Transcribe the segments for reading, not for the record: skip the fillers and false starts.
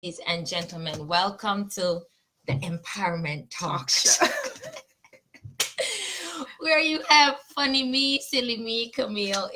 Ladies and gentlemen, welcome to the Empowerment Talk Show, where you have funny me, silly me, Camille,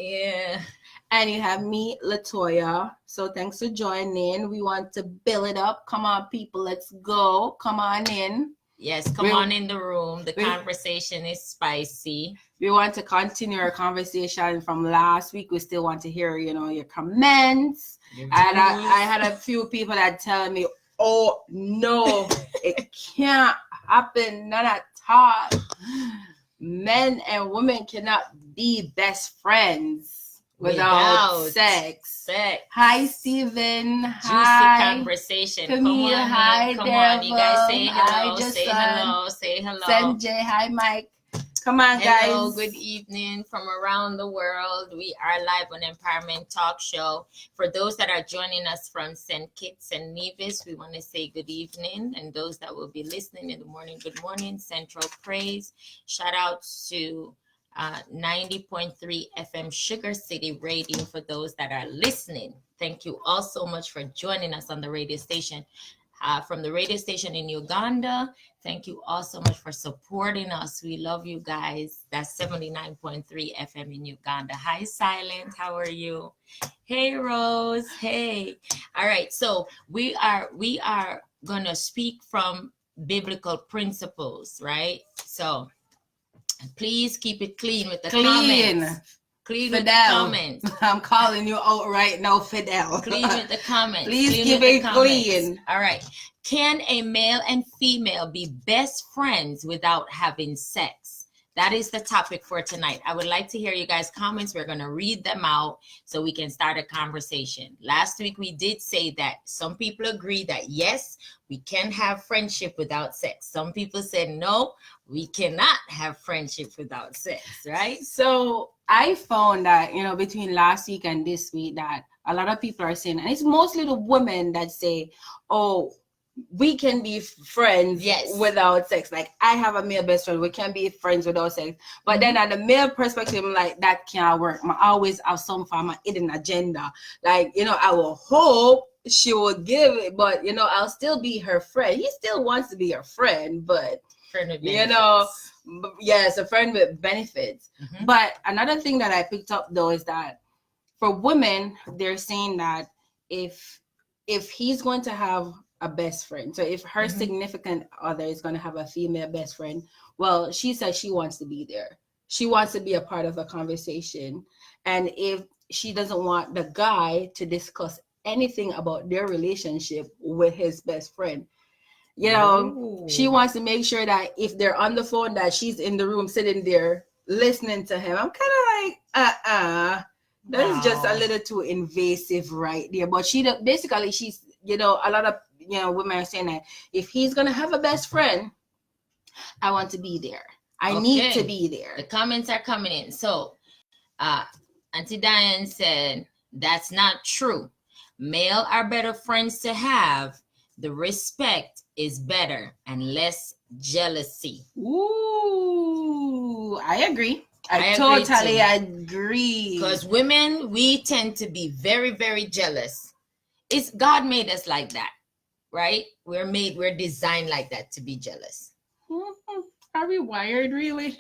And you have me, Latoya. So thanks for joining. We want to build it up. Come on, people, let's go. Come on in. Yes, come on in the room. The conversation is spicy. We want to continue our conversation from last week. We still want to hear, your comments. And I had a few people that telling me, oh, no, it can't happen. None at all. Men and women cannot be best friends without sex. Hi, Steven. Juicy conversation. Camille. Come on, hi, come Devil. on. You guys say hello. Hi, say hello. Say hello. Sanjay. Hi, Mike. Come on, guys. Hello, good evening from around the world. We are live on Empowerment Talk Show. For those that are joining us from St. Kitts and Nevis, we want to say good evening. And those that will be listening in the morning, good morning. Central Praise. Shout out to 90.3 FM Sugar City rating for those that are listening. Thank you all so much for joining us on the radio station. From the radio station in Uganda, thank you all so much for supporting us. We love you guys. That's 79.3 FM in Uganda. Hi, Silent. How are you? Hey, Rose. Hey. All right. So we are gonna speak from biblical principles, right? So please keep it clean with the comments. Clean Fidel. With the comments. I'm calling you out right now, Fidel. Clean with the comments. Please keep it clean. All right. Can a male and female be best friends without having sex? That is the topic for tonight. I would like to hear you guys' comments. We're going to read them out so we can start a conversation. Last week, we did say that some people agree that, yes, we can have friendship without sex. Some people said, no, we cannot have friendship without sex, right? So I found that, between last week and this week, that a lot of people are saying, and it's mostly the women that say, oh, we can be friends without sex. Like, I have a male best friend. We can be friends without sex. But then at the male perspective, I'm like, that can't work. I always have some form of hidden agenda. Like, I will hope she will give it, but, I'll still be her friend. He still wants to be her friend, but, yes, a friend with benefits. Mm-hmm. But another thing that I picked up, though, is that for women, they're saying that if he's going to have a best friend, so if her significant other is going to have a female best friend, well, she says she wants to be there. She wants to be a part of the conversation. And if she doesn't want the guy to discuss anything about their relationship with his best friend, she wants to make sure that if they're on the phone, that she's in the room sitting there listening to him. I'm kind of like, that is just a little too invasive right there. But she's, a lot of, women are saying that if he's going to have a best friend, I want to be there. I need to be there. The comments are coming in. So, Auntie Diane said, that's not true. Male are better friends to have. The respect is better and less jealousy. Ooh, I agree. I totally agree. Because women, we tend to be very, very jealous. It's God made us like that, right? We're designed like that to be jealous. Are we wired, really?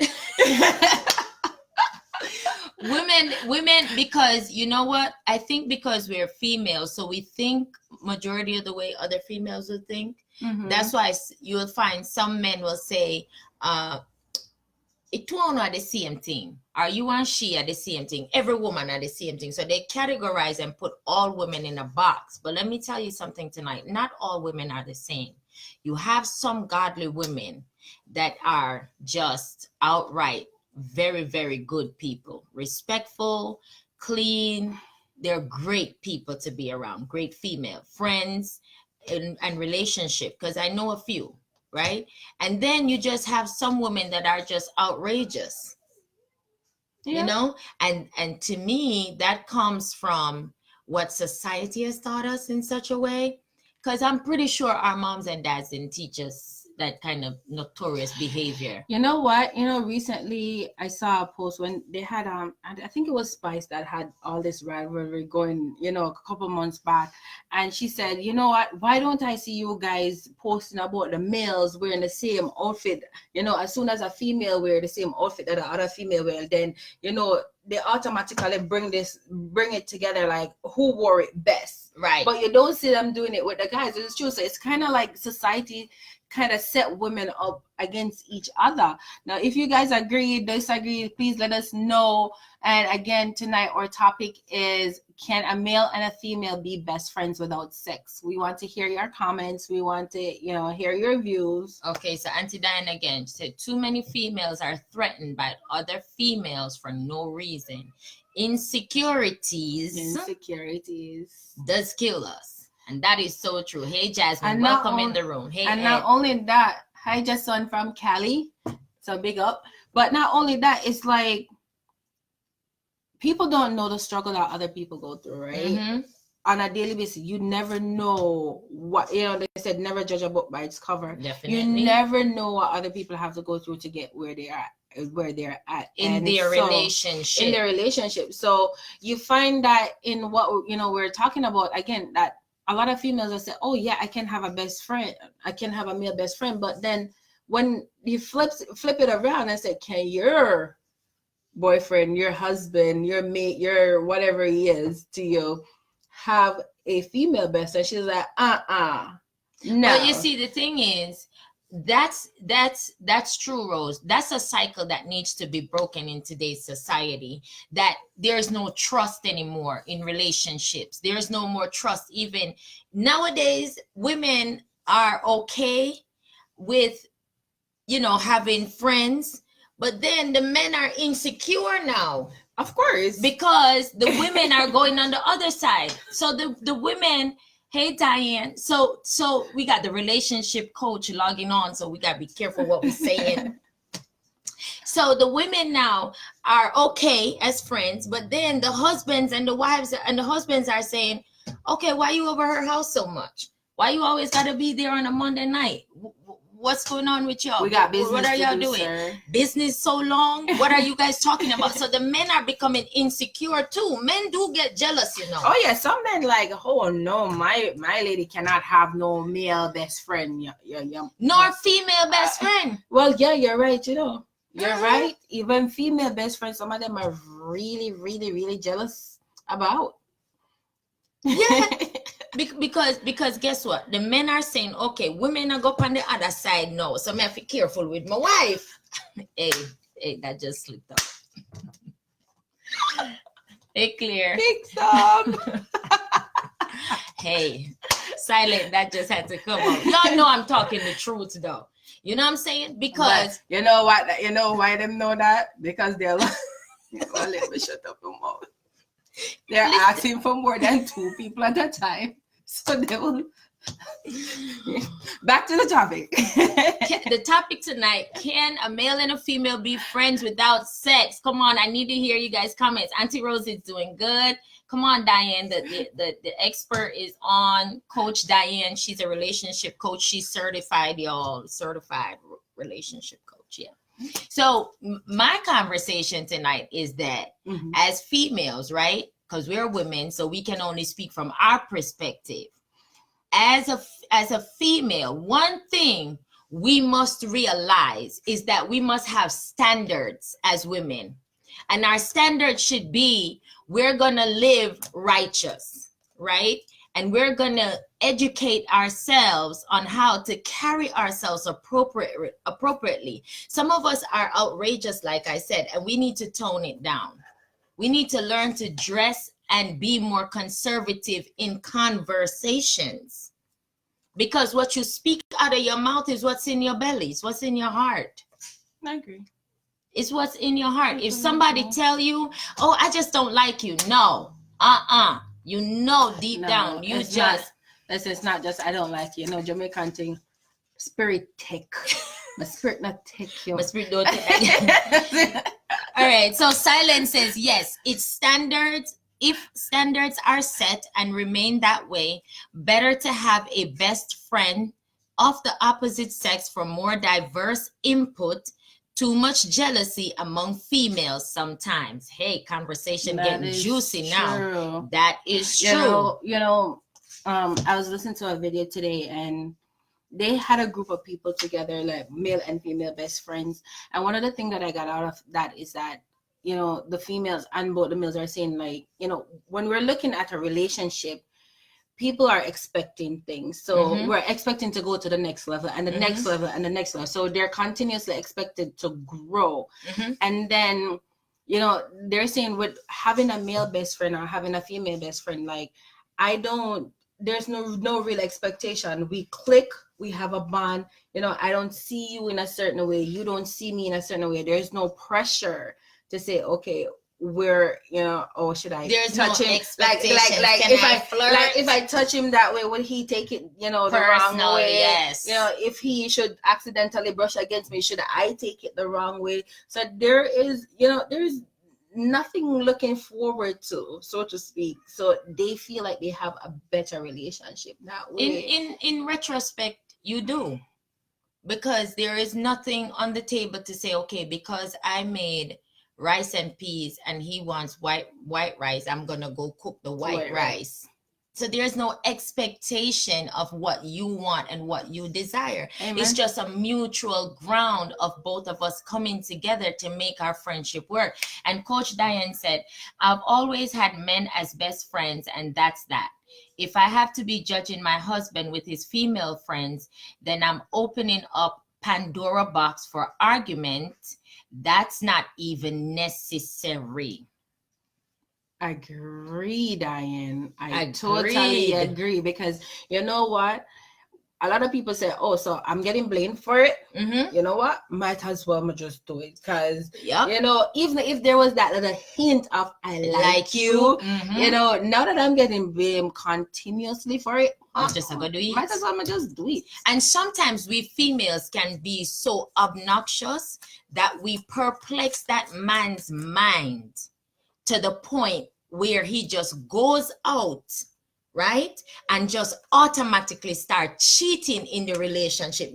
Women, because you know what? I think because we're females, so we think majority of the way other females would think. Mm-hmm. That's why you'll find some men will say, it won't are the same thing. Are you and she are the same thing? Every woman are the same thing. So they categorize and put all women in a box. But let me tell you something tonight. Not all women are the same. You have some godly women that are just outright very, very good people. Respectful, clean. They're great people to be around. Great female friends and relationship. Because I know a few. Right? And then you just have some women that are just outrageous, and to me, that comes from what society has taught us in such a way, because I'm pretty sure our moms and dads didn't teach us that kind of notorious behavior. You know what? You know, recently I saw a post when they had I think it was Spice that had all this rivalry going, you know, a couple months back, and she said, you know what? Why don't I see you guys posting about the males wearing the same outfit? You know, as soon as a female wear the same outfit that the other female wear, then you know they automatically bring it together, like who wore it best. Right. But you don't see them doing it with the guys. It's true. So it's kind of like society kind of set women up against each other. Now, if you guys agree, disagree, please let us know. And again, tonight our topic is, can a male and a female be best friends without sex? We want to hear your comments. We want to, you know, hear your views. Okay, so Auntie Diane again said, too many females are threatened by other females for no reason. Insecurities does kill us. And that is so true. Hey, Jasmine, welcome in the room. Hey, and Ed. Not only that, hi, Jason from Cali. So big up. But not only that, it's like people don't know the struggle that other people go through, right? Mm-hmm. On a daily basis, you never know what, you know, they said never judge a book by its cover. Definitely. You never know what other people have to go through to get where they're at in their relationship. So you find that in what, you know, we're talking about, again, that a lot of females will say, oh yeah, I can have a best friend, I can have a male best friend, but then when you flip it around and say, can your boyfriend, your husband, your mate, your whatever he is to you have a female best friend? She's like, no. Well, you see, the thing is, that's true, Rose. That's a cycle that needs to be broken in today's society, that there's no trust anymore in relationships. There's no more trust. Even nowadays, women are okay with, you know, having friends, but then the men are insecure now. Of course, because the women are going on the other side. So the women, hey Diane, so we got the relationship coach logging on, so we got to be careful what we're saying. So the women now are okay as friends, but then the husbands and the wives and the husbands are saying, okay, why you over her house so much? Why you always got to be there on a Monday night? What's going on with y'all? We got business. What are y'all doing? Sir. Business so long? What are you guys talking about? So the men are becoming insecure too. Men do get jealous, you know. Oh yeah, some men like, oh no, my lady cannot have no male best friend. Nor female best friend. Well, yeah, you're right. You know, you're right. Even female best friends, some of them are really, really, really jealous about. Yeah. Because guess what? The men are saying, okay, women are go on the other side now, so I have to be careful with my wife. hey, that just slipped up. Hey, Clear. Big stop. Hey, silent, that just had to come out. Y'all know I'm talking the truth though. You know what I'm saying? Because but you know what? You know why them know that? Because they're like, oh, let me shut up your mouth. They're asking for more than 2 people at a time. So they will. Back to the topic. The topic tonight: can a male and a female be friends without sex? Come on, I need to hear you guys' comments. Auntie Rose is doing good. Come on, Diane. The expert is on. Coach Diane. She's a relationship coach. She's certified, y'all. Certified relationship coach. Yeah. So my conversation tonight is that as females, right? Because we're women, so we can only speak from our perspective. As a female, one thing we must realize is that we must have standards as women. And our standards should be, we're going to live righteous, right? And we're going to educate ourselves on how to carry ourselves appropriately. Some of us are outrageous, like I said, and we need to tone it down. We need to learn to dress and be more conservative in conversations. Because what you speak out of your mouth is what's in your belly. It's what's in your heart. I agree. It's what's in your heart. If somebody tell you, oh, I just don't like you. No. You know deep down. You just. It's not just I don't like you. No, Jamaican thing. Spirit take. My spirit not take you. My spirit don't take. All right. So Silence says, yes, it's standards. If standards are set and remain that way, better to have a best friend of the opposite sex for more diverse input, too much jealousy among females sometimes. Hey, conversation That getting is juicy now. true. That is true. I was listening to a video today, and they had a group of people together, like male and female best friends. And one of the things that I got out of that is that, the females and both the males are saying, like, when we're looking at a relationship, people are expecting things. So we're expecting to go to the next level and the next level and the next level. So they're continuously expected to grow. And then, they're saying with having a male best friend or having a female best friend, like, there's no real expectation. We click, we have a bond. I don't see you in a certain way. You don't see me in a certain way. There's no pressure to say, okay, we're, should I There's touch no him? expectation. Like if I touch him that way, would he take it, the wrong way? Yes. If he should accidentally brush against me, should I take it the wrong way? So there is, there's nothing looking forward to, so to speak. So they feel like they have a better relationship that way. In retrospect, you do, because there is nothing on the table to say, okay, because I made rice and peas and he wants white rice, I'm gonna go cook the white rice. So there's no expectation of what you want and what you desire. Amen. It's just a mutual ground of both of us coming together to make our friendship work. And Coach Diane said, I've always had men as best friends, and that's that. If I have to be judging my husband with his female friends, then I'm opening up Pandora box for argument. That's not even necessary. Agree, Diane. I totally agree, because you know what? A lot of people say, oh, so I'm getting blamed for it. You know what? Might as well just do it, because, even if there was that little hint of I like you, now that I'm getting blamed continuously for it, I'm just gonna do it. Might as well just do it. And sometimes we females can be so obnoxious that we perplex that man's mind to the point where he just goes out, right, and just automatically start cheating in the relationship,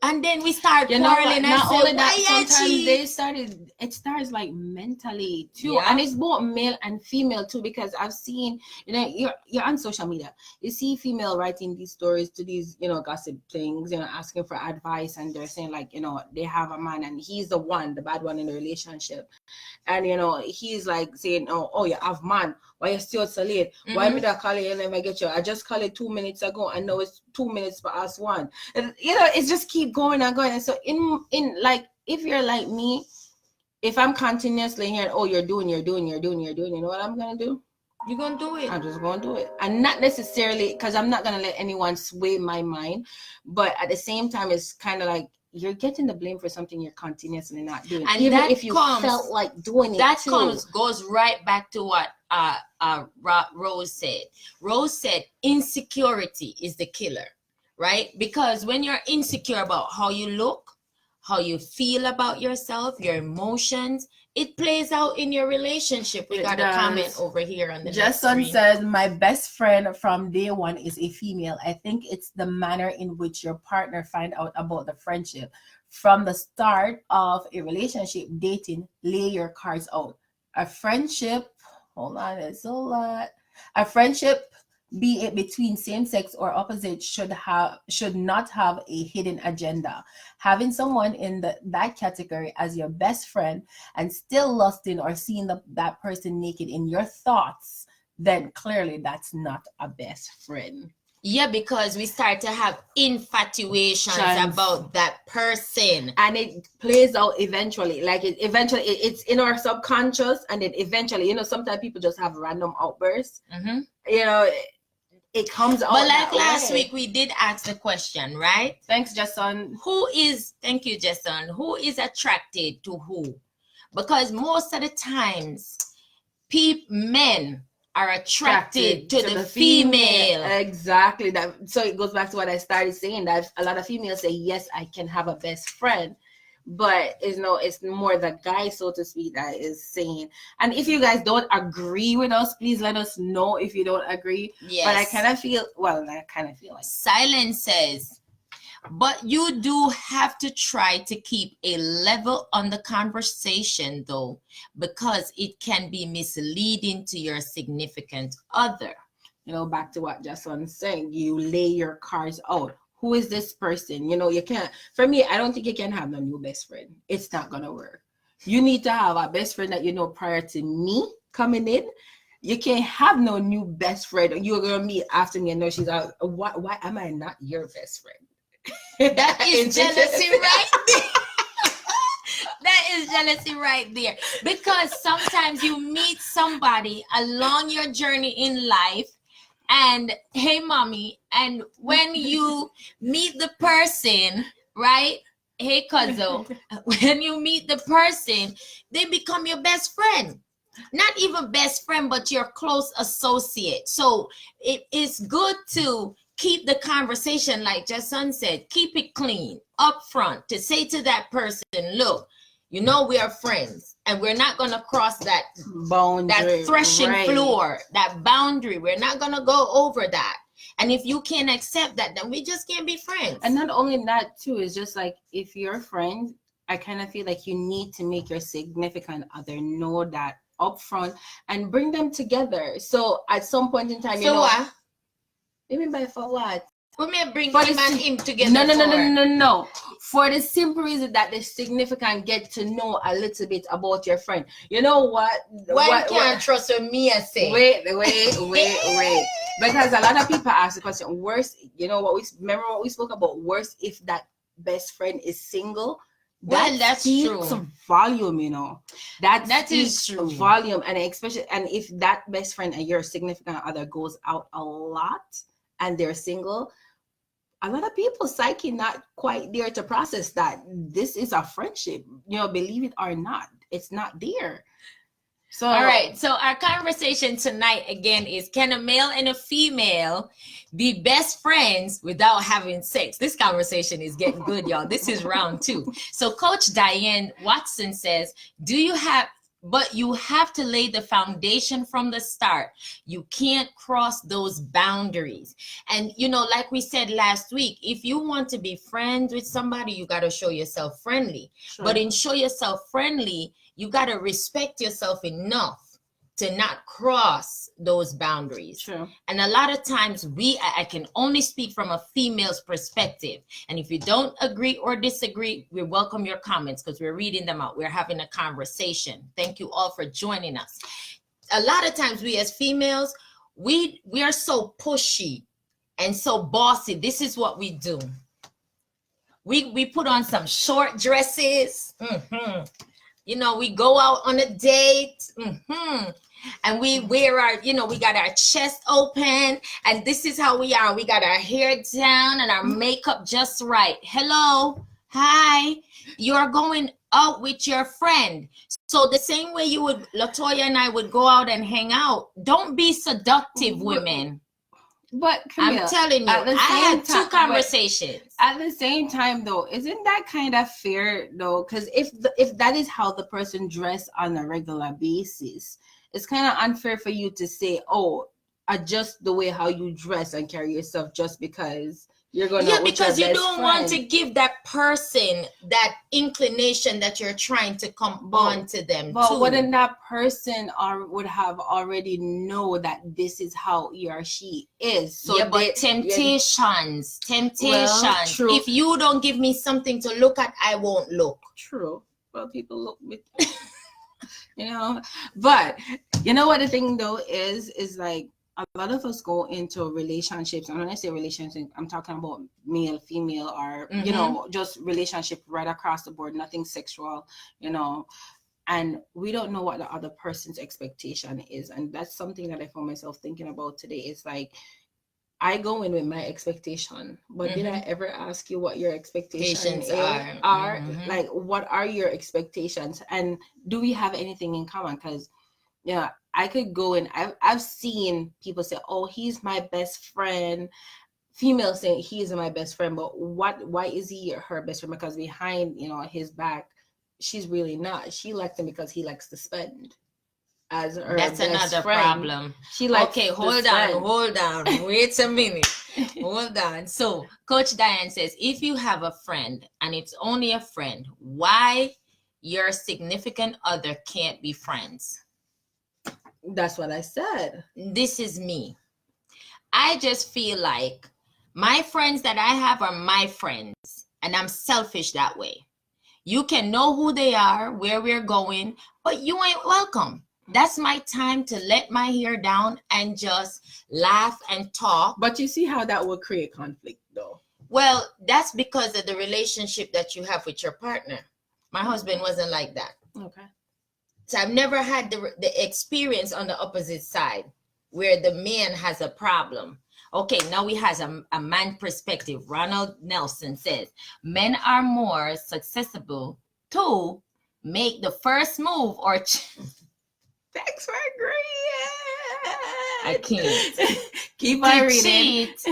and then we start quarreling. Not only that, sometimes it starts like mentally too, and it's both male and female too, because I've seen, you're on social media, you see female writing these stories to these, gossip things, asking for advice, and they're saying like, they have a man and he's the bad one in the relationship, and he's like saying, oh, you have man, why you still so late? Why me that call you and never get you? I just called it 2 minutes ago, and now it's 2 minutes past 1. And it's just keep going and going. And so in like, if you're like me, if I'm continuously hearing, oh, you're doing, you know what I'm gonna do? You're gonna do it. I'm just gonna do it. And not necessarily because I'm not gonna let anyone sway my mind, but at the same time, it's kind of like you're getting the blame for something you're continuously not doing, and even if you felt like doing it. That goes right back to what Rose said. Rose said insecurity is the killer, right? Because when you're insecure about how you look, how you feel about yourself, your emotions, it plays out in your relationship. We got a comment over here on the Jason says, my best friend from day one is a female. I think it's the manner in which your partner find out about the friendship. From the start of a relationship, dating, lay your cards out. A friendship, hold on, it's a lot. A friendship, be it between same-sex or opposite, should not have a hidden agenda. Having someone in that category as your best friend and still lusting or seeing that person naked in your thoughts, then clearly that's not a best friend. Yeah, because we start to have infatuations about that person, and it plays out eventually. Like it's in our subconscious, and then eventually, sometimes people just have random outbursts. It comes out. But like last week, we did ask the question, right? Thanks, Jason. Thank you, Jason. Who is attracted to who? Because most of the times, men are attracted to the female. Exactly. So it goes back to what I started saying, that a lot of females say, yes, I can have a best friend. But it's more the guy, so to speak, that is saying. And if you guys don't agree with us, please let us know if you don't agree. Yes. But I kind of feel like Silence says, But you do have to try to keep a level on the conversation, though, because it can be misleading to your significant other. You know, back to what Jason saying, you lay your cards out. Who is this person? You know, you can't, for me, I don't think you can have no new best friend. It's not going to work. You need to have a best friend that you know prior to me coming in. You can't have no new best friend. You're going to meet after me and know she's out. Why am I not your best friend? That is jealousy right there. That is jealousy right there. Because sometimes you meet somebody along your journey in life and, hey, mommy, and when you meet the person, right? Hey, cousin, when you meet the person, they become your best friend. Not even best friend, but your close associate. So it is good to keep the conversation, like Jason said, keep it clean up front, to say to that person, look, you know, we are friends and we're not going to cross that boundary, that threshing floor, that boundary. We're not going to go over that. And if you can't accept that, then we just can't be friends. And not only that, too, is just like, if you're a friend, I kind of feel like you need to make your significant other know that upfront and bring them together. So at some point in time, you know. What? Maybe by for what? We may bring him and him together. No. For the simple reason that the significant get to know a little bit about your friend. You know what? Why can't trust what me I say? Wait. Because a lot of people ask the question, worse, you know what remember what we spoke about? Worse if that best friend is single. That's true. Volume, you know. That is true. Volume, and especially, and if that best friend and your significant other goes out a lot and they're single, a lot of people psyche not quite there to process that this is a friendship. You know, believe it or not, it's not there. So all right. So our conversation tonight again is, can a male and a female be best friends without having sex? This conversation is getting good, y'all. This is round 2. So Coach Diane Watson says, but you have to lay the foundation from the start. You can't cross those boundaries. And, you know, like we said last week, if you want to be friends with somebody, you got to show yourself friendly. Sure. But in show yourself friendly, you got to respect yourself enough to not cross those boundaries. True. And a lot of times I can only speak from a female's perspective. And if you don't agree or disagree, we welcome your comments because we're reading them out. We're having a conversation. Thank you all for joining us. A lot of times we as females, we are so pushy and so bossy. This is what we do. We put on some short dresses. Mm-hmm. You know, we go out on a date. Mm-hmm. And we wear our, you know, we got our chest open, and this is how we are. We got our hair down and our makeup just right. Hello, hi, you are going out with your friend. So the same way you would, Latoya and I would go out and hang out. Don't be seductive, women. But Camille, I'm telling you, I had 2 conversations. At the same time, though, isn't that kind of fair, though? Because if that is how the person dress on a regular basis, it's kind of unfair for you to say, oh, adjust the way how you dress and carry yourself just because you're going to. Yeah, because you don't want to give that person that inclination that you're trying to come on to them. But wouldn't that person would have already know that this is how he or she is? So yeah, but temptations. Well, true. If you don't give me something to look at, I won't look. True. Well, people look with. You know, but you know what the thing though is like a lot of us go into relationships, and when I say relationship, I'm talking about male, female, or you know, just relationship right across the board, nothing sexual, you know, and we don't know what the other person's expectation is. And that's something that I found myself thinking about today. It's like, I go in with my expectation, but did I ever ask you what your expectations are? Like, what are your expectations? And do we have anything in common? Because, yeah, I could go in. I've seen people say, oh, he's my best friend. Female saying he is my best friend, but why is he her best friend? Because behind, you know, his back, she's really not. She likes him because he likes to spend. As her that's best another friend. problem. She likes okay, hold on. Wait a minute. Hold on. So, Coach Diane says, if you have a friend and it's only a friend, why your significant other can't be friends? That's what I said. This is me. I just feel like my friends that I have are my friends, and I'm selfish that way. You can know who they are, where we're going, but you ain't welcome. That's my time to let my hair down and just laugh and talk. But you see how that will create conflict, though. Well, that's because of the relationship that you have with your partner. My husband wasn't like that. Okay. So I've never had the experience on the opposite side where the man has a problem. Okay, now we has a man perspective. Ronald Nelson says, men are more susceptible to make the first move or... Thanks for agreeing. I can't. Keep on reading. Cheat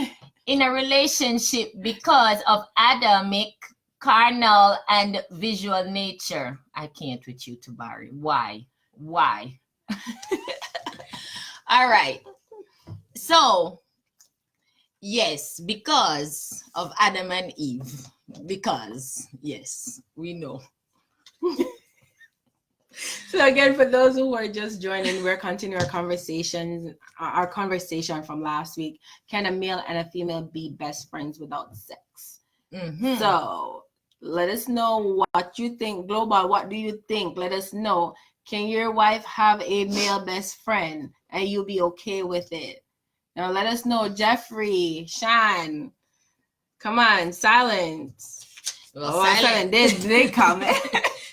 in a relationship because of Adamic, carnal, and visual nature. I can't with you, Tabari. Why? All right. So, yes, because of Adam and Eve. Because, yes, we know. So again, for those who are just joining, we're continuing our conversation from last week. Can a male and a female be best friends without sex? Mm-hmm. So let us know what you think. Global, what do you think? Let us know. Can your wife have a male best friend and you'll be okay with it? Now let us know. Jeffrey, Sean, come on, silence. Well, silent. They comment.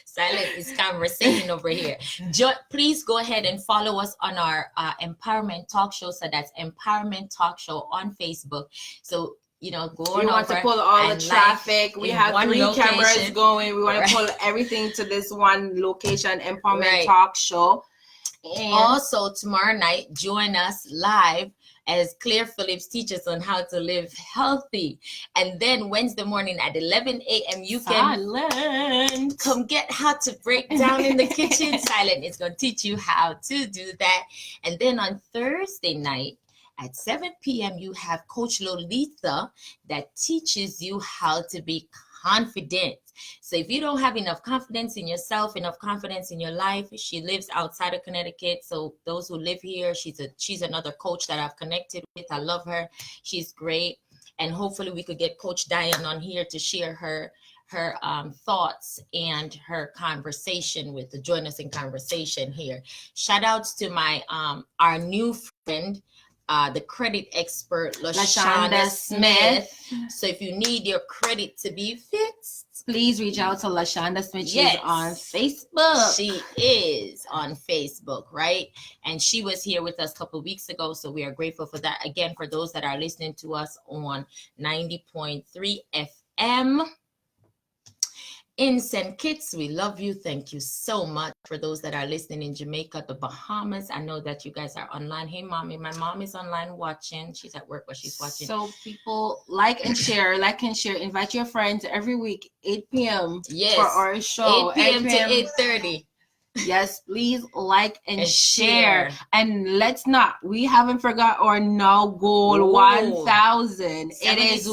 Silent is conversation over here. Please go ahead and follow us on our Empowerment Talk Show. So that's Empowerment Talk Show on Facebook. So, go on. We want to pull all the traffic. We have 3 cameras going. We want to pull everything to this one location, Empowerment Talk Show. And also, tomorrow night, join us live as Claire Phillips teaches on how to live healthy. And then Wednesday morning at 11 a.m. you can come get how to break down in the kitchen. Silent is going to teach you how to do that. And then on Thursday night at 7 p.m. you have Coach Lolita that teaches you how to be confident. So if you don't have enough confidence in yourself, enough confidence in your life, she lives outside of Connecticut. So those who live here, she's another coach that I've connected with. I love her. She's great. And hopefully we could get Coach Diane on here to share her thoughts and her conversation join us in conversation here. Shout outs to my our new friend, the credit expert, LaShonda Smith. So if you need your credit to be fixed, please reach out to LaShonda Smith. She's on Facebook. She is on Facebook, right? And she was here with us a couple of weeks ago. So we are grateful for that. Again, for those that are listening to us on 90.3 FM. In St. Kitts, we love you. Thank you so much. For those that are listening in Jamaica, the Bahamas, I know that you guys are online. Hey, mommy, my mom is online watching. She's at work, but she's watching. So people like and share. Invite your friends every week, 8 p.m. Yes. For our show. 8 p.m. to 8:30. Yes, please like and share. And we haven't forgot our now goal, 1,000. It is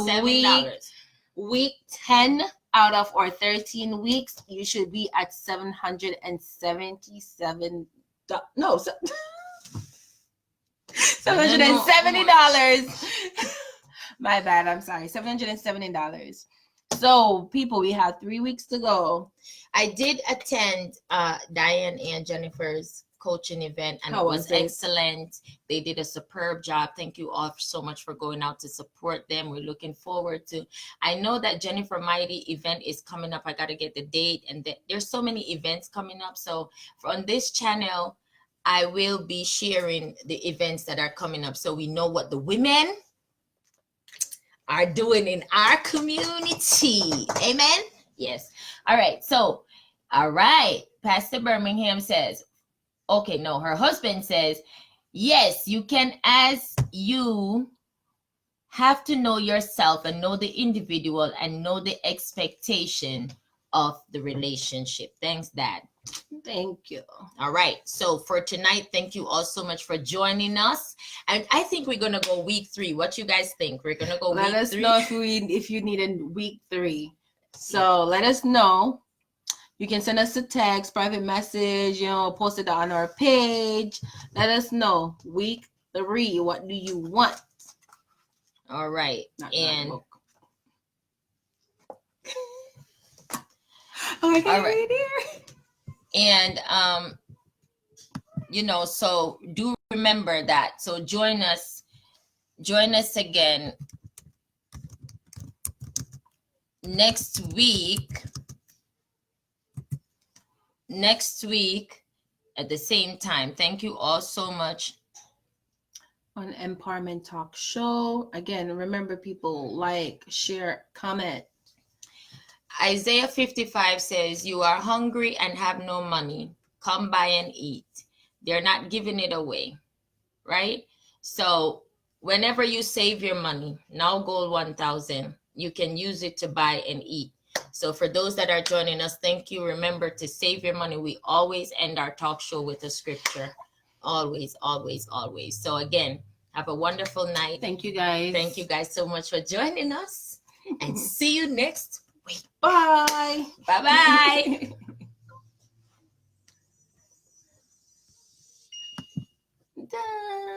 week 10. Out of our 13 weeks, you should be at $777. No, $770. My bad. I'm sorry. $770. So, people, we have 3 weeks to go. I did attend Diane and Jennifer's coaching event, and it was excellent. They did a superb job. Thank you all so much for going out to support them. We're looking forward to. I know that Jennifer Mighty event is coming up. I got to get the date, and there's so many events coming up. So on this channel, I will be sharing the events that are coming up, so we know what the women are doing in our community. Amen. Yes. All right. So, all right. Pastor Birmingham says, okay, no, her husband says, yes, you can, as you have to know yourself and know the individual and know the expectation of the relationship. Thanks, Dad. Thank you. All right. So for tonight, thank you all so much for joining us. And I think we're gonna go week 3. What you guys think? We're gonna go Let week us 3. know if you need a week 3. So let us know. You can send us a text, private message, post it on our page. Let us know. Week 3, what do you want? All right. And oh, I can't right. read here. And so do remember that. So join us again next week at the same time. Thank you all so much. On Empowerment Talk Show. Again, remember, people, like, share, comment. Isaiah 55 says, you are hungry and have no money. Come buy and eat. They're not giving it away, right? So whenever you save your money, now gold 1,000, you can use it to buy and eat. So for those that are joining us, thank you. Remember to save your money. We always end our talk show with a scripture. Always, always, always. So again, have a wonderful night. Thank you, guys. Thank you guys so much for joining us. And see you next week. Bye. Bye-bye. Done.